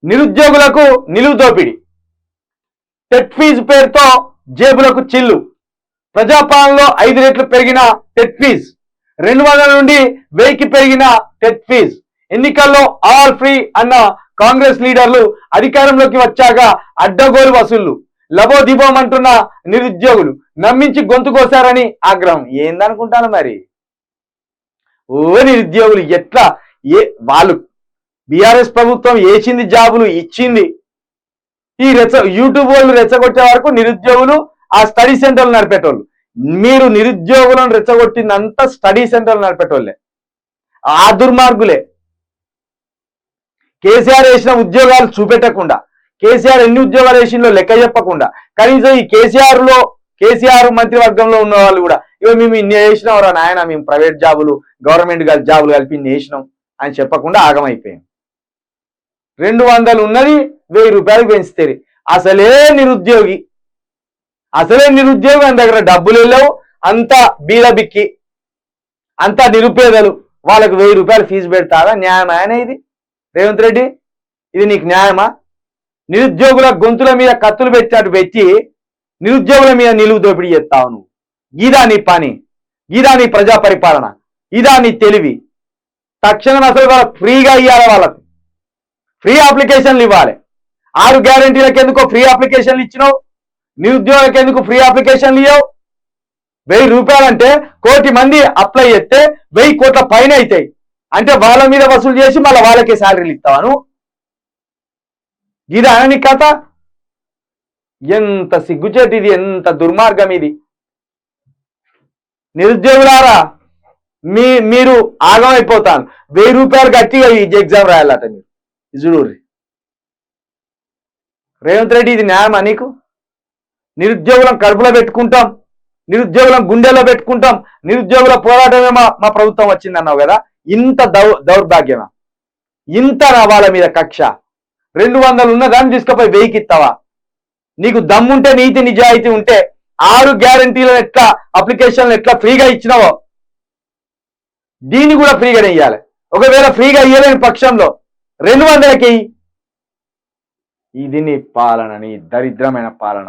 నిరుద్యోగులకు నిలువు దోపిడి, టెట్ ఫీజు పేరుతో జేబులకు చిల్లు. ప్రజాపాలనలో 5 రెట్లు పెరిగిన టెట్ ఫీజు, 200 నుండి 1000కి పెరిగిన టెట్ ఫీజు. ఎన్నికల్లో ఆల్ ఫ్రీ అన్న కాంగ్రెస్ లీడర్లు అధికారంలోకి వచ్చాక అడ్డగోలు వసూళ్లు. లబోదిబోమంటున్న నిరుద్యోగులు నమ్మించి గొంతు కోసారని ఆగ్రహం. ఏందనుకుంటాను మరి ఓ నిరుద్యోగులు ఎట్లా వాళ్ళు బీఆర్ఎస్ ప్రభుత్వం వేసింది, జాబులు ఇచ్చింది. ఈ యూట్యూబ్ వాళ్ళు రెచ్చగొట్టే వరకు నిరుద్యోగులు ఆ స్టడీ సెంటర్లు నడిపేటోళ్ళు. మీరు నిరుద్యోగులను రెచ్చగొట్టిందంతా స్టడీ సెంటర్లు నడిపేటోళ్ళే, ఆ దుర్మార్గులే. కేసీఆర్ వేసిన ఉద్యోగాలు చూపెట్టకుండా, కేసీఆర్ ఎన్ని ఉద్యోగాలు వేసిందో లెక్క చెప్పకుండా, కనీసం ఈ కేసీఆర్ మంత్రివర్గంలో ఉన్న వాళ్ళు కూడా ఇక మేము ఇన్ని వేసినాం నాయన, మేము ప్రైవేట్ జాబులు గవర్నమెంట్ జాబులు కలిపి ఇన్ని వేసినాం అని చెప్పకుండా ఆగమైపోయాం. 200 ఉన్నది 1000 రూపాయలు పెంచుతారు. అసలే నిరుద్యోగి అని దగ్గర డబ్బులు వెళ్ళవు, అంతా బీదబిక్కి, అంతా నిరుపేదలు. వాళ్ళకు 1000 రూపాయలు ఫీజు పెడతారా? న్యాయమా ఇది రేవంత్ రెడ్డి? ఇది నీకు న్యాయమా? నిరుద్యోగుల గొంతుల మీద కత్తులు పెట్టినట్టు పెట్టి నిరుద్యోగుల మీద నిలువు దోపిడీ చేస్తావు నువ్వు. గీదా నీ పని, గీదా నీ ప్రజా పరిపాలన, ఇదా నీ తెలివి. తక్షణం అసలు వాళ్ళకు ఫ్రీగా ఇవ్వాలి, వాళ్ళకు ఫ్రీ అప్లికేషన్లు ఇవ్వాలి. 6 గ్యారంటీలకు ఎందుకో ఫ్రీ అప్లికేషన్లు ఇచ్చినావు, నిరుద్యోగులకు ఎందుకు ఫ్రీ అప్లికేషన్లు ఇవ్వవు? 1000 రూపాయలు అంటే 1 కోటి మంది అప్లై చేస్తే 1000 కోట్ల పైన అవుతాయి. అంటే వాళ్ళ మీద వసూలు చేసి మళ్ళీ వాళ్ళకే శాలరీలు ఇస్తావాను. ఇది అని కథ. ఎంత సిగ్గుచేటు ఇది, ఎంత దుర్మార్గం ఇది. నిరుద్యోగులారా మీరు ఆగమైపోతాను. 1000 రూపాయలు గట్టిగా ఈ ఎగ్జామ్ రాయాలట మీరు. చూడు రేవంత్ రెడ్డి, ఇది న్యాయమా నీకు? నిరుద్యోగులను కడుపులో పెట్టుకుంటాం, నిరుద్యోగులను గుండెలో పెట్టుకుంటాం, నిరుద్యోగుల పోరాటమే మా ప్రభుత్వం వచ్చిందన్నావు కదా. ఇంత దౌర్భాగ్యమా? ఇంత వాళ్ళ మీద కక్ష? 200 ఉన్న దాన్ని తీసుకుపోయి 1000కి ఇస్తావా? నీకు దమ్ముంటే, నీతి నిజాయితీ ఉంటే 6 గ్యారంటీలను ఎట్లా అప్లికేషన్లు ఎట్లా ఫ్రీగా ఇచ్చినావో దీన్ని కూడా ఫ్రీగానే ఇవ్వాలి. ఒకవేళ ఫ్రీగా ఇవ్వలేని పక్షంలో 200కి. ఇది నీ పాలన, నీ దరిద్రమైన పాలన.